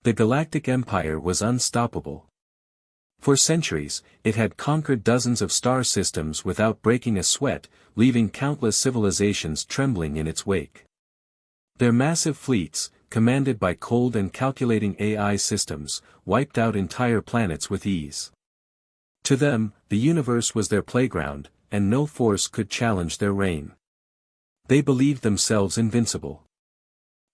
The Galactic Empire was unstoppable. For centuries, it had conquered dozens of star systems without breaking a sweat, leaving countless civilizations trembling in its wake. Their massive fleets, commanded by cold and calculating AI systems, wiped out entire planets with ease. To them, the universe was their playground, and no force could challenge their reign. They believed themselves invincible.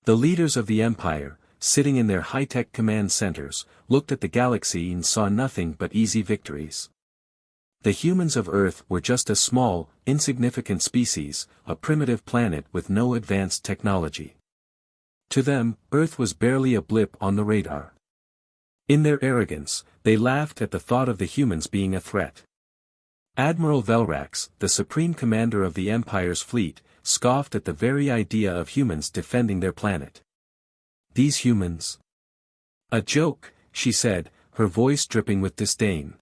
The leaders of the Empire, sitting in their high-tech command centers, looked at the galaxy and saw nothing but easy victories. The humans of Earth were just a small, insignificant species, a primitive planet with no advanced technology. To them, Earth was barely a blip on the radar. In their arrogance, they laughed at the thought of the humans being a threat. Admiral Velrax, the supreme commander of the Empire's fleet, scoffed at the very idea of humans defending their planet. These humans? A joke, she said, her voice dripping with disdain.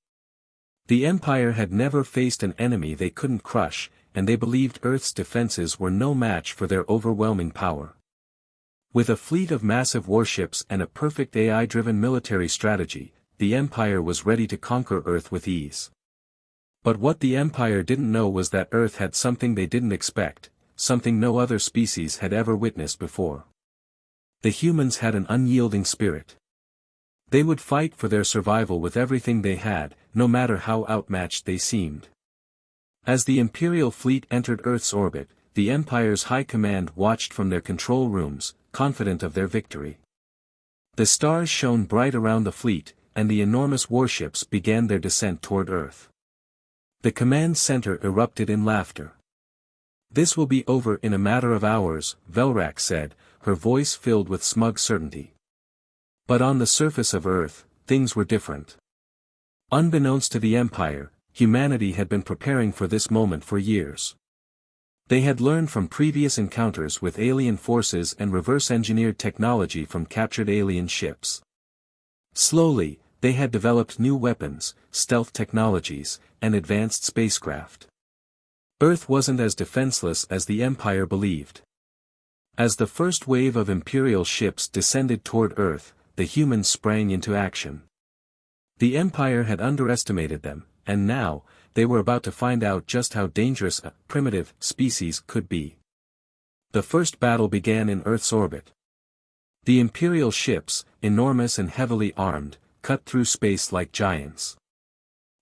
The Empire had never faced an enemy they couldn't crush, and they believed Earth's defenses were no match for their overwhelming power. With a fleet of massive warships and a perfect AI-driven military strategy, the Empire was ready to conquer Earth with ease. But what the Empire didn't know was that Earth had something they didn't expect, something no other species had ever witnessed before. The humans had an unyielding spirit. They would fight for their survival with everything they had, no matter how outmatched they seemed. As the Imperial fleet entered Earth's orbit, the Empire's high command watched from their control rooms, confident of their victory. The stars shone bright around the fleet, and the enormous warships began their descent toward Earth. The command center erupted in laughter. "This will be over in a matter of hours," Velrax said, her voice filled with smug certainty. But on the surface of Earth, things were different. Unbeknownst to the Empire, humanity had been preparing for this moment for years. They had learned from previous encounters with alien forces and reverse-engineered technology from captured alien ships. Slowly, they had developed new weapons, stealth technologies, and advanced spacecraft. Earth wasn't as defenseless as the Empire believed. As the first wave of Imperial ships descended toward Earth, the humans sprang into action. The Empire had underestimated them, and now, they were about to find out just how dangerous a primitive species could be. The first battle began in Earth's orbit. The Imperial ships, enormous and heavily armed, cut through space like giants.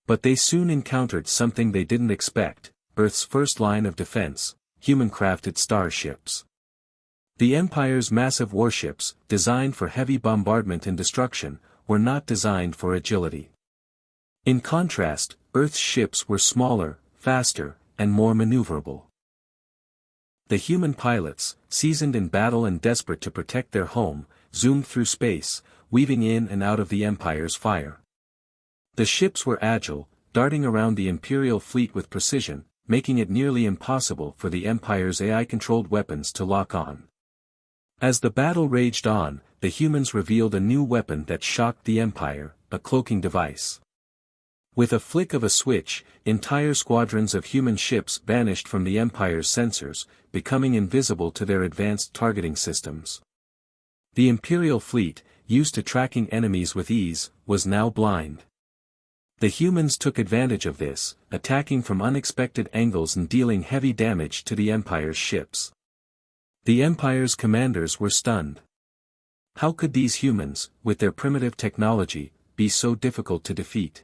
But they soon encountered something they didn't expect: Earth's first line of defense, human-crafted starships. The Empire's massive warships, designed for heavy bombardment and destruction, were not designed for agility. In contrast, Earth's ships were smaller, faster, and more maneuverable. The human pilots, seasoned in battle and desperate to protect their home, zoomed through space, weaving in and out of the Empire's fire. The ships were agile, darting around the Imperial fleet with precision, making it nearly impossible for the Empire's AI-controlled weapons to lock on. As the battle raged on, the humans revealed a new weapon that shocked the Empire: a cloaking device. With a flick of a switch, entire squadrons of human ships vanished from the Empire's sensors, becoming invisible to their advanced targeting systems. The Imperial fleet, used to tracking enemies with ease, was now blind. The humans took advantage of this, attacking from unexpected angles and dealing heavy damage to the Empire's ships. The Empire's commanders were stunned. How could these humans, with their primitive technology, be so difficult to defeat?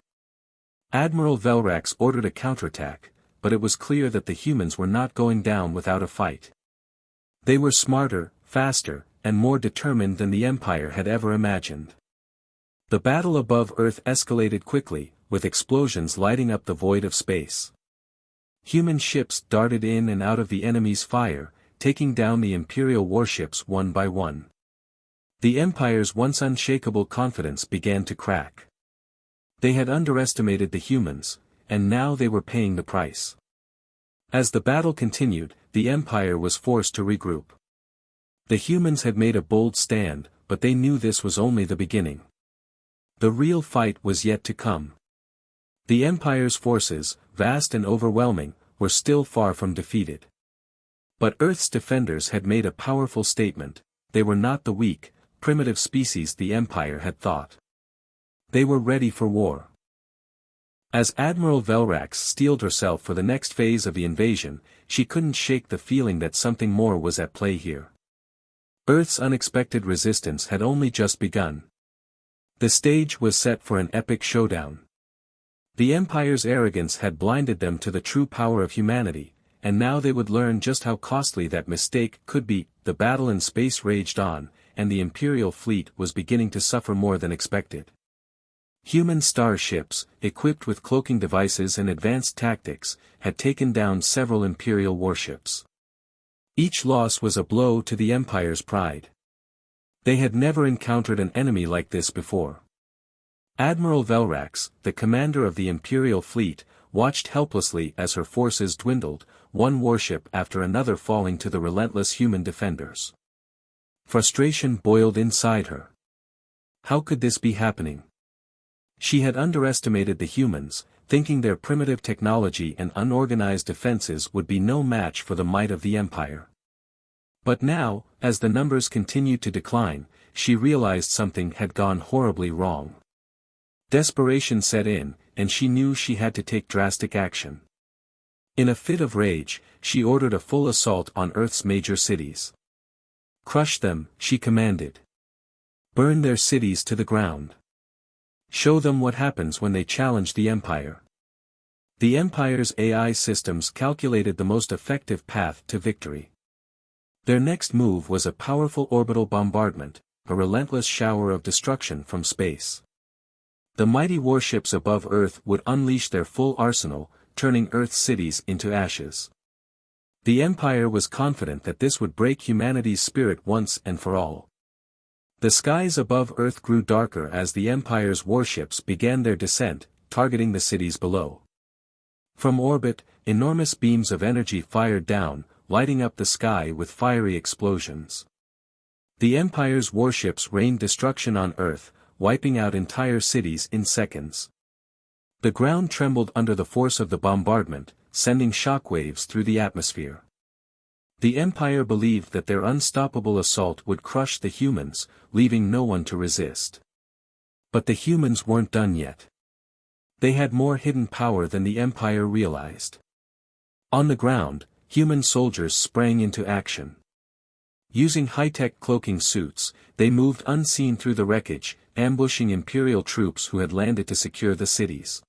Admiral Velrax ordered a counterattack, but it was clear that the humans were not going down without a fight. They were smarter, faster, and more determined than the Empire had ever imagined. The battle above Earth escalated quickly, with explosions lighting up the void of space. Human ships darted in and out of the enemy's fire, taking down the Imperial warships one by one. The Empire's once unshakable confidence began to crack. They had underestimated the humans, and now they were paying the price. As the battle continued, the Empire was forced to regroup. The humans had made a bold stand, but they knew this was only the beginning. The real fight was yet to come. The Empire's forces, vast and overwhelming, were still far from defeated. But Earth's defenders had made a powerful statement: they were not the weak, primitive species the Empire had thought. They were ready for war. As Admiral Velrax steeled herself for the next phase of the invasion, she couldn't shake the feeling that something more was at play here. Earth's unexpected resistance had only just begun. The stage was set for an epic showdown. The Empire's arrogance had blinded them to the true power of humanity, and now they would learn just how costly that mistake could be. The battle in space raged on, and the Imperial fleet was beginning to suffer more than expected. Human starships, equipped with cloaking devices and advanced tactics, had taken down several Imperial warships. Each loss was a blow to the Empire's pride. They had never encountered an enemy like this before. Admiral Velrax, the commander of the Imperial fleet, watched helplessly as her forces dwindled, one warship after another falling to the relentless human defenders. Frustration boiled inside her. How could this be happening? She had underestimated the humans, thinking their primitive technology and unorganized defenses would be no match for the might of the Empire. But now, as the numbers continued to decline, she realized something had gone horribly wrong. Desperation set in, and she knew she had to take drastic action. In a fit of rage, she ordered a full assault on Earth's major cities. Crush them, she commanded. Burn their cities to the ground. Show them what happens when they challenge the Empire. The Empire's AI systems calculated the most effective path to victory. Their next move was a powerful orbital bombardment, a relentless shower of destruction from space. The mighty warships above Earth would unleash their full arsenal, turning Earth's cities into ashes. The Empire was confident that this would break humanity's spirit once and for all. The skies above Earth grew darker as the Empire's warships began their descent, targeting the cities below. From orbit, enormous beams of energy fired down, lighting up the sky with fiery explosions. The Empire's warships rained destruction on Earth, wiping out entire cities in seconds. The ground trembled under the force of the bombardment, sending shockwaves through the atmosphere. The Empire believed that their unstoppable assault would crush the humans, leaving no one to resist. But the humans weren't done yet. They had more hidden power than the Empire realized. On the ground, human soldiers sprang into action. Using high-tech cloaking suits, they moved unseen through the wreckage, ambushing Imperial troops who had landed to secure the cities.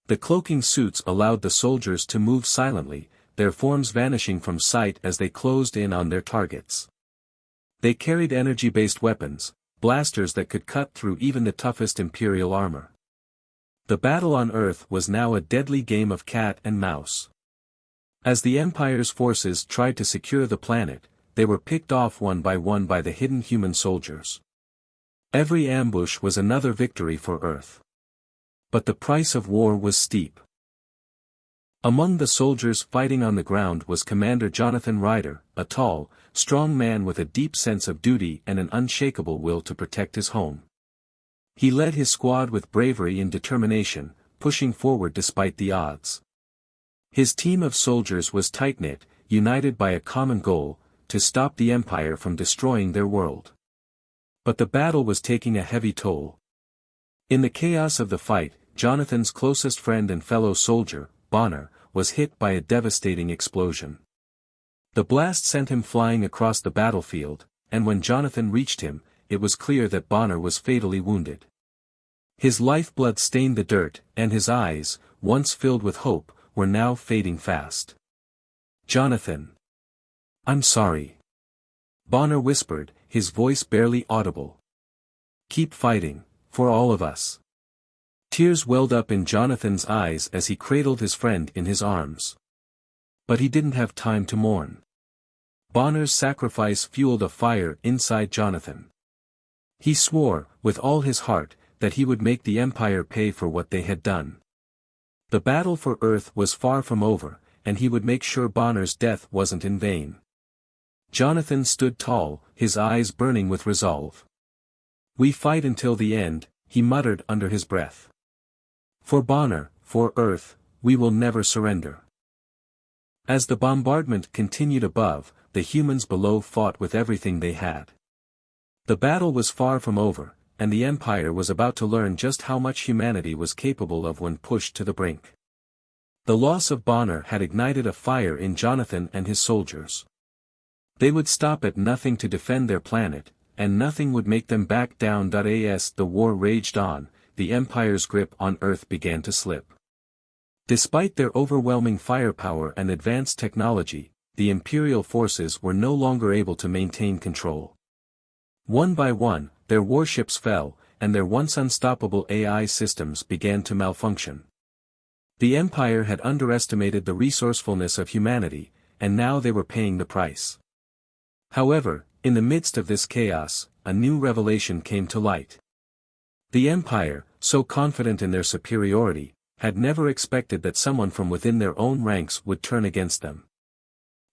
The cloaking suits allowed the soldiers to move silently, their forms vanishing from sight as they closed in on their targets. They carried energy-based weapons, blasters that could cut through even the toughest Imperial armor. The battle on Earth was now a deadly game of cat and mouse. As the Empire's forces tried to secure the planet, they were picked off one by the hidden human soldiers. Every ambush was another victory for Earth. But the price of war was steep. Among the soldiers fighting on the ground was Commander Jonathan Ryder, a tall, strong man with a deep sense of duty and an unshakable will to protect his home. He led his squad with bravery and determination, pushing forward despite the odds. His team of soldiers was tight-knit, united by a common goal, to stop the Empire from destroying their world. But the battle was taking a heavy toll. In the chaos of the fight, Jonathan's closest friend and fellow soldier, Bonner, was hit by a devastating explosion. The blast sent him flying across the battlefield, and when Jonathan reached him, it was clear that Bonner was fatally wounded. His lifeblood stained the dirt, and his eyes, once filled with hope, were now fading fast. "Jonathan. I'm sorry," Bonner whispered, his voice barely audible. "Keep fighting, for all of us." Tears welled up in Jonathan's eyes as he cradled his friend in his arms. But he didn't have time to mourn. Bonner's sacrifice fueled a fire inside Jonathan. He swore, with all his heart, that he would make the Empire pay for what they had done. The battle for Earth was far from over, and he would make sure Bonner's death wasn't in vain. Jonathan stood tall, his eyes burning with resolve. "We fight until the end," he muttered under his breath. "For Bonner, for Earth, we will never surrender." As the bombardment continued above, the humans below fought with everything they had. The battle was far from over, and the Empire was about to learn just how much humanity was capable of when pushed to the brink. The loss of Bonner had ignited a fire in Jonathan and his soldiers. They would stop at nothing to defend their planet, and nothing would make them back down. As the war raged on, the Empire's grip on Earth began to slip. Despite their overwhelming firepower and advanced technology, the Imperial forces were no longer able to maintain control. One by one, their warships fell, and their once unstoppable AI systems began to malfunction. The Empire had underestimated the resourcefulness of humanity, and now they were paying the price. However, in the midst of this chaos, a new revelation came to light. The Empire, so confident in their superiority, had never expected that someone from within their own ranks would turn against them.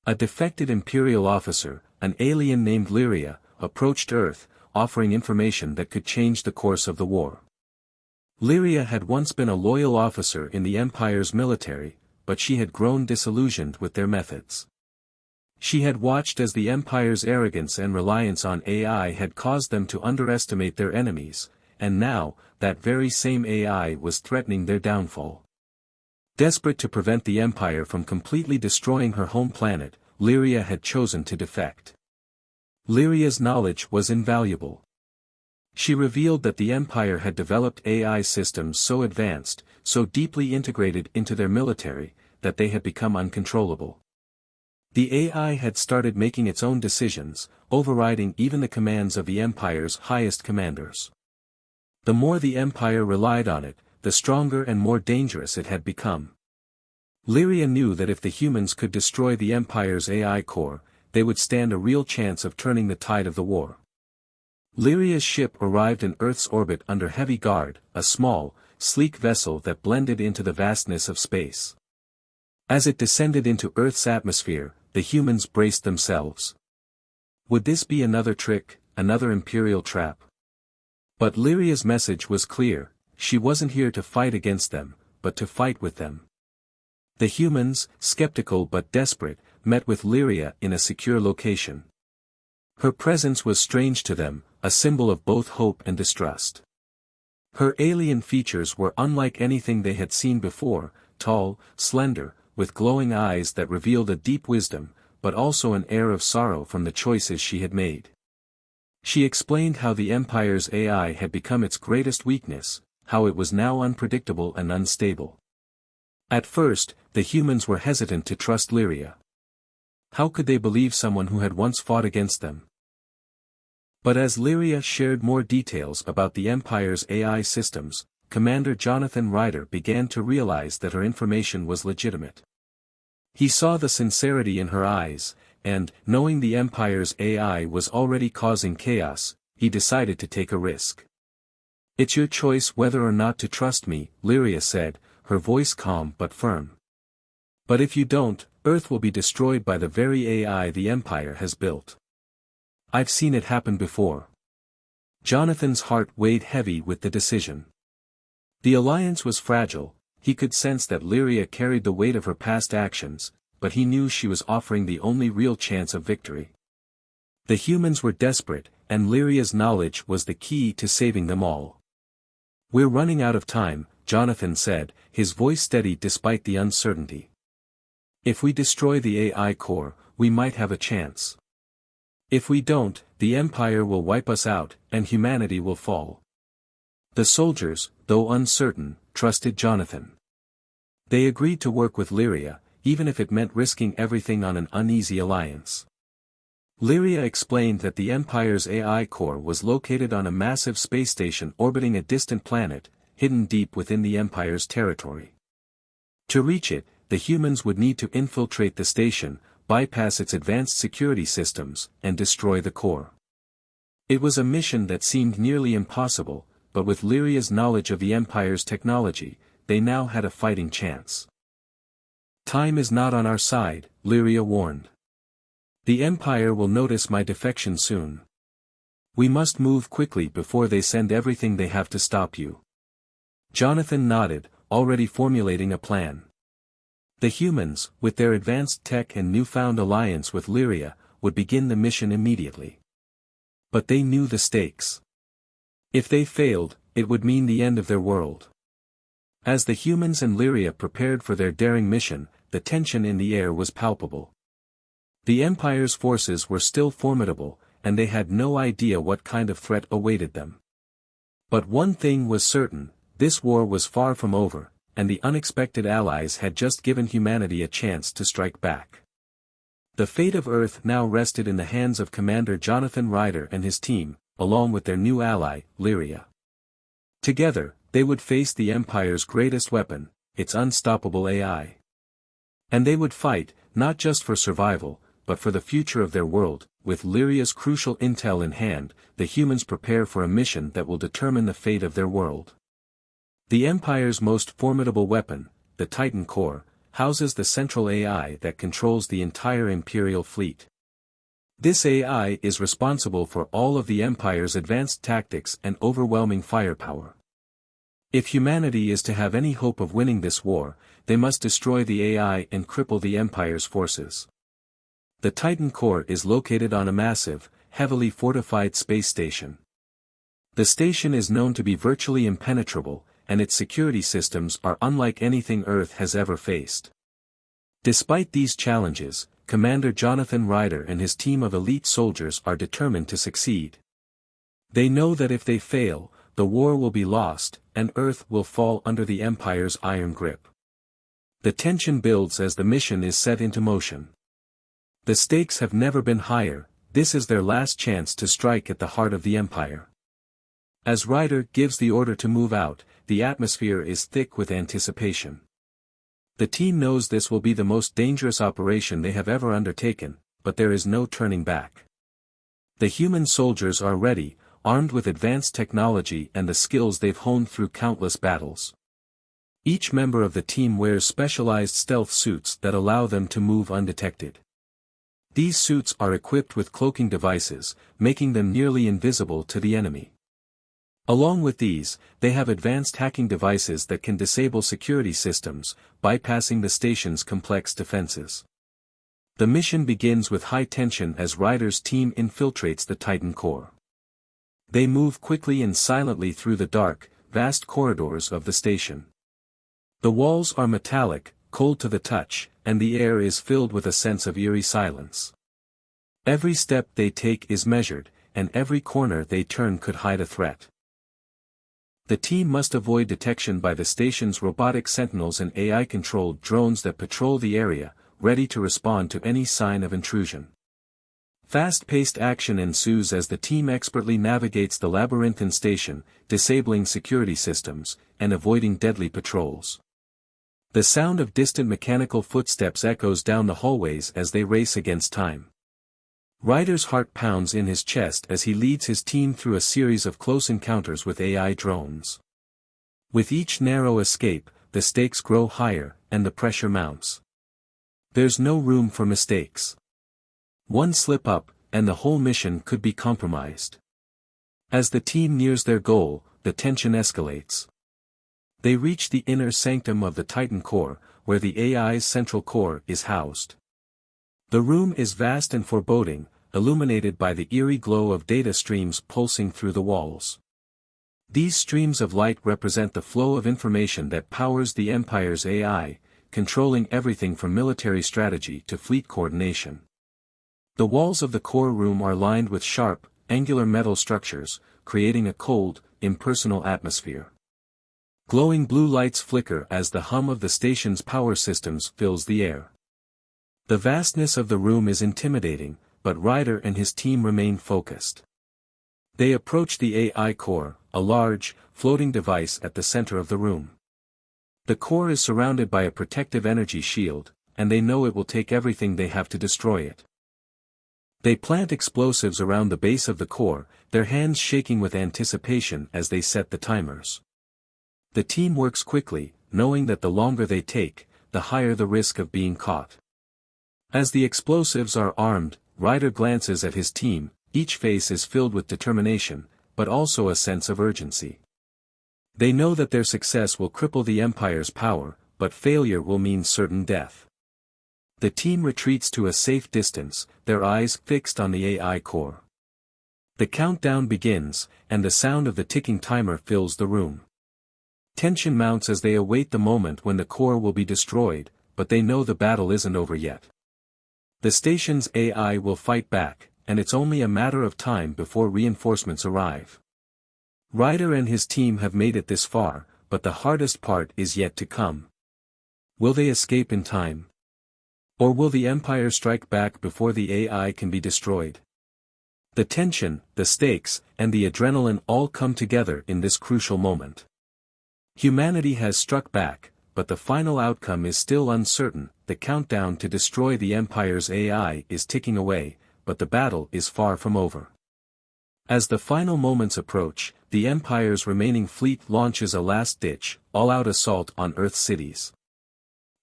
A defected Imperial officer, an alien named Lyria, approached Earth, offering information that could change the course of the war. Lyria had once been a loyal officer in the Empire's military, but she had grown disillusioned with their methods. She had watched as the Empire's arrogance and reliance on AI had caused them to underestimate their enemies, and now, that very same AI was threatening their downfall. Desperate to prevent the Empire from completely destroying her home planet, Lyria had chosen to defect. Lyria's knowledge was invaluable. She revealed that the Empire had developed AI systems so advanced, so deeply integrated into their military, that they had become uncontrollable. The AI had started making its own decisions, overriding even the commands of the Empire's highest commanders. The more the Empire relied on it, the stronger and more dangerous it had become. Lyria knew that if the humans could destroy the Empire's AI core, they would stand a real chance of turning the tide of the war. Lyria's ship arrived in Earth's orbit under heavy guard, a small, sleek vessel that blended into the vastness of space. As it descended into Earth's atmosphere, the humans braced themselves. Would this be another trick, another Imperial trap? But Lyria's message was clear: she wasn't here to fight against them, but to fight with them. The humans, skeptical but desperate, met with Lyria in a secure location. Her presence was strange to them, a symbol of both hope and distrust. Her alien features were unlike anything they had seen before, tall, slender, with glowing eyes that revealed a deep wisdom, but also an air of sorrow from the choices she had made. She explained how the Empire's AI had become its greatest weakness, how it was now unpredictable and unstable. At first, the humans were hesitant to trust Lyria. How could they believe someone who had once fought against them? But as Lyria shared more details about the Empire's AI systems, Commander Jonathan Ryder began to realize that her information was legitimate. He saw the sincerity in her eyes, and, knowing the Empire's AI was already causing chaos, he decided to take a risk. "It's your choice whether or not to trust me," Lyria said, her voice calm but firm. "But if you don't, Earth will be destroyed by the very AI the Empire has built. I've seen it happen before." Jonathan's heart weighed heavy with the decision. The alliance was fragile. He could sense that Lyria carried the weight of her past actions, but he knew she was offering the only real chance of victory. The humans were desperate, and Lyria's knowledge was the key to saving them all. "We're running out of time," Jonathan said, his voice steady despite the uncertainty. "If we destroy the AI core, we might have a chance. If we don't, the Empire will wipe us out, and humanity will fall." The soldiers, though uncertain, trusted Jonathan. They agreed to work with Lyria, even if it meant risking everything on an uneasy alliance. Lyria explained that the Empire's AI core was located on a massive space station orbiting a distant planet, hidden deep within the Empire's territory. To reach it, the humans would need to infiltrate the station, bypass its advanced security systems, and destroy the core. It was a mission that seemed nearly impossible, but with Lyria's knowledge of the Empire's technology, they now had a fighting chance. "Time is not on our side," Lyria warned. "The Empire will notice my defection soon. We must move quickly before they send everything they have to stop you." Jonathan nodded, already formulating a plan. The humans, with their advanced tech and newfound alliance with Lyria, would begin the mission immediately. But they knew the stakes. If they failed, it would mean the end of their world. As the humans and Lyria prepared for their daring mission, the tension in the air was palpable. The Empire's forces were still formidable, and they had no idea what kind of threat awaited them. But one thing was certain, this war was far from over, and the unexpected allies had just given humanity a chance to strike back. The fate of Earth now rested in the hands of Commander Jonathan Ryder and his team, along with their new ally, Lyria. Together, they would face the Empire's greatest weapon, its unstoppable AI. And they would fight, not just for survival, but for the future of their world. With Lyria's crucial intel in hand, the humans prepare for a mission that will determine the fate of their world. The Empire's most formidable weapon, the Titan Core, houses the central AI that controls the entire Imperial fleet. This AI is responsible for all of the Empire's advanced tactics and overwhelming firepower. If humanity is to have any hope of winning this war, they must destroy the AI and cripple the Empire's forces. The Titan Core is located on a massive, heavily fortified space station. The station is known to be virtually impenetrable, and its security systems are unlike anything Earth has ever faced. Despite these challenges, Commander Jonathan Ryder and his team of elite soldiers are determined to succeed. They know that if they fail, the war will be lost, and Earth will fall under the Empire's iron grip. The tension builds as the mission is set into motion. The stakes have never been higher, this is their last chance to strike at the heart of the Empire. As Ryder gives the order to move out, the atmosphere is thick with anticipation. The team knows this will be the most dangerous operation they have ever undertaken, but there is no turning back. The human soldiers are ready, armed with advanced technology and the skills they've honed through countless battles. Each member of the team wears specialized stealth suits that allow them to move undetected. These suits are equipped with cloaking devices, making them nearly invisible to the enemy. Along with these, they have advanced hacking devices that can disable security systems, bypassing the station's complex defenses. The mission begins with high tension as Ryder's team infiltrates the Titan Core. They move quickly and silently through the dark, vast corridors of the station. The walls are metallic, cold to the touch, and the air is filled with a sense of eerie silence. Every step they take is measured, and every corner they turn could hide a threat. The team must avoid detection by the station's robotic sentinels and AI-controlled drones that patrol the area, ready to respond to any sign of intrusion. Fast-paced action ensues as the team expertly navigates the labyrinthine station, disabling security systems, and avoiding deadly patrols. The sound of distant mechanical footsteps echoes down the hallways as they race against time. Ryder's heart pounds in his chest as he leads his team through a series of close encounters with AI drones. With each narrow escape, the stakes grow higher, and the pressure mounts. There's no room for mistakes. One slip up, and the whole mission could be compromised. As the team nears their goal, the tension escalates. They reach the inner sanctum of the Titan Core, where the AI's central core is housed. The room is vast and foreboding, illuminated by the eerie glow of data streams pulsing through the walls. These streams of light represent the flow of information that powers the Empire's AI, controlling everything from military strategy to fleet coordination. The walls of the core room are lined with sharp, angular metal structures, creating a cold, impersonal atmosphere. Glowing blue lights flicker as the hum of the station's power systems fills the air. The vastness of the room is intimidating, but Ryder and his team remain focused. They approach the AI core, a large, floating device at the center of the room. The core is surrounded by a protective energy shield, and they know it will take everything they have to destroy it. They plant explosives around the base of the core, their hands shaking with anticipation as they set the timers. The team works quickly, knowing that the longer they take, the higher the risk of being caught. As the explosives are armed, Ryder glances at his team, each face is filled with determination, but also a sense of urgency. They know that their success will cripple the Empire's power, but failure will mean certain death. The team retreats to a safe distance, their eyes fixed on the AI core. The countdown begins, and the sound of the ticking timer fills the room. Tension mounts as they await the moment when the core will be destroyed, but they know the battle isn't over yet. The station's AI will fight back, and it's only a matter of time before reinforcements arrive. Ryder and his team have made it this far, but the hardest part is yet to come. Will they escape in time? Or will the Empire strike back before the AI can be destroyed? The tension, the stakes, and the adrenaline all come together in this crucial moment. Humanity has struck back, but the final outcome is still uncertain. The countdown to destroy the Empire's AI is ticking away, but the battle is far from over. As the final moments approach, the Empire's remaining fleet launches a last-ditch, all-out assault on Earth's cities.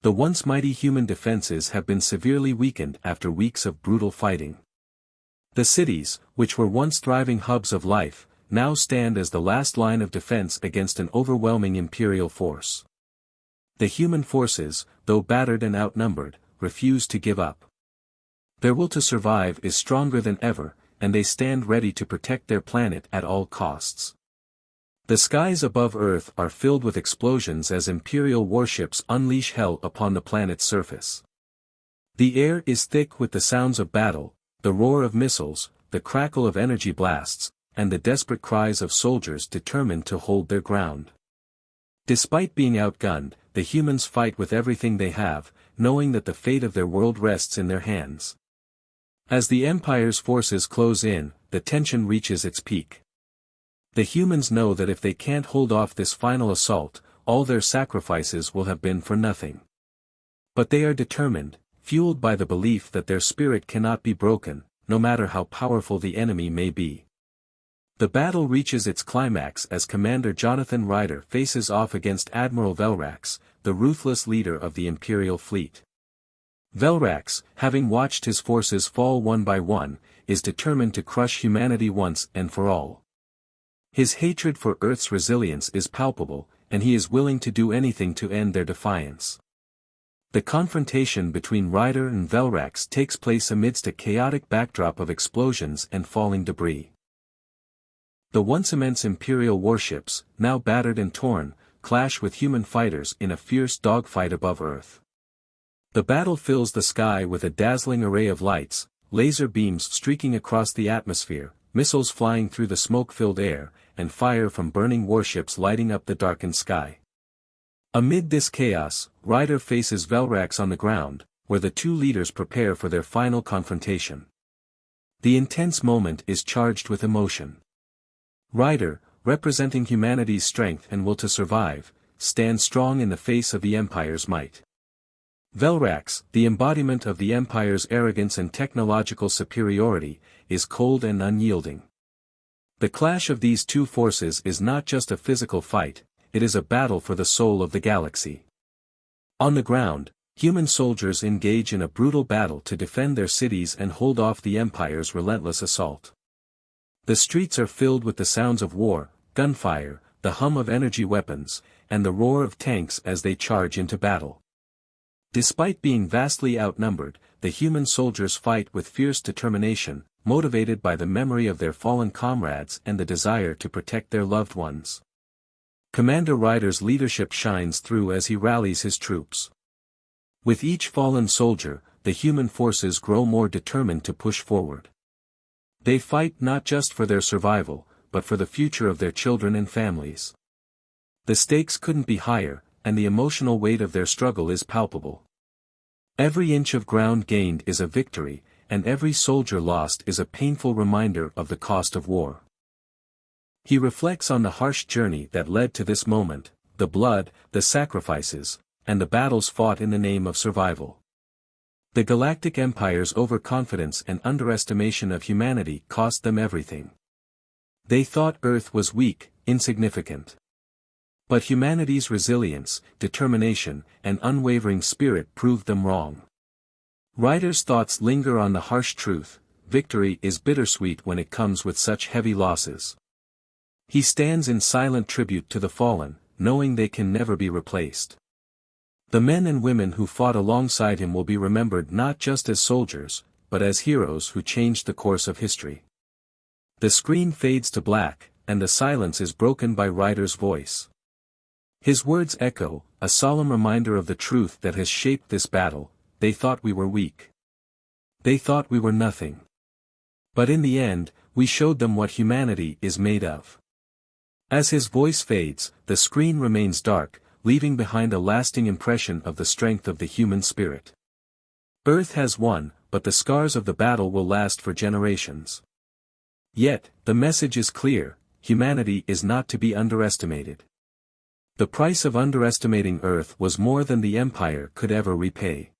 The once mighty human defenses have been severely weakened after weeks of brutal fighting. The cities, which were once thriving hubs of life, now stand as the last line of defense against an overwhelming Imperial force. The human forces, though battered and outnumbered, refuse to give up. Their will to survive is stronger than ever, and they stand ready to protect their planet at all costs. The skies above Earth are filled with explosions as Imperial warships unleash hell upon the planet's surface. The air is thick with the sounds of battle, the roar of missiles, the crackle of energy blasts, and the desperate cries of soldiers determined to hold their ground. Despite being outgunned, the humans fight with everything they have, knowing that the fate of their world rests in their hands. As the Empire's forces close in, the tension reaches its peak. The humans know that if they can't hold off this final assault, all their sacrifices will have been for nothing. But they are determined, fueled by the belief that their spirit cannot be broken, no matter how powerful the enemy may be. The battle reaches its climax as Commander Jonathan Ryder faces off against Admiral Velrax, the ruthless leader of the Imperial fleet. Velrax, having watched his forces fall one by one, is determined to crush humanity once and for all. His hatred for Earth's resilience is palpable, and he is willing to do anything to end their defiance. The confrontation between Ryder and Velrax takes place amidst a chaotic backdrop of explosions and falling debris. The once immense Imperial warships, now battered and torn, clash with human fighters in a fierce dogfight above Earth. The battle fills the sky with a dazzling array of lights, laser beams streaking across the atmosphere, missiles flying through the smoke-filled air, and fire from burning warships lighting up the darkened sky. Amid this chaos, Ryder faces Velrax on the ground, where the two leaders prepare for their final confrontation. The intense moment is charged with emotion. Ryder, representing humanity's strength and will to survive, stands strong in the face of the Empire's might. Velrax, the embodiment of the Empire's arrogance and technological superiority, is cold and unyielding. The clash of these two forces is not just a physical fight, it is a battle for the soul of the galaxy. On the ground, human soldiers engage in a brutal battle to defend their cities and hold off the Empire's relentless assault. The streets are filled with the sounds of war, gunfire, the hum of energy weapons, and the roar of tanks as they charge into battle. Despite being vastly outnumbered, the human soldiers fight with fierce determination, motivated by the memory of their fallen comrades and the desire to protect their loved ones. Commander Ryder's leadership shines through as he rallies his troops. With each fallen soldier, the human forces grow more determined to push forward. They fight not just for their survival, but for the future of their children and families. The stakes couldn't be higher, and the emotional weight of their struggle is palpable. Every inch of ground gained is a victory, and every soldier lost is a painful reminder of the cost of war. He reflects on the harsh journey that led to this moment, the blood, the sacrifices, and the battles fought in the name of survival. The Galactic Empire's overconfidence and underestimation of humanity cost them everything. They thought Earth was weak, insignificant. But humanity's resilience, determination, and unwavering spirit proved them wrong. Ryder's thoughts linger on the harsh truth: victory is bittersweet when it comes with such heavy losses. He stands in silent tribute to the fallen, knowing they can never be replaced. The men and women who fought alongside him will be remembered not just as soldiers, but as heroes who changed the course of history. The screen fades to black, and the silence is broken by Ryder's voice. His words echo, a solemn reminder of the truth that has shaped this battle. They thought we were weak. They thought we were nothing. But in the end, we showed them what humanity is made of. As his voice fades, the screen remains dark, leaving behind a lasting impression of the strength of the human spirit. Earth has won, but the scars of the battle will last for generations. Yet, the message is clear: humanity is not to be underestimated. The price of underestimating Earth was more than the Empire could ever repay.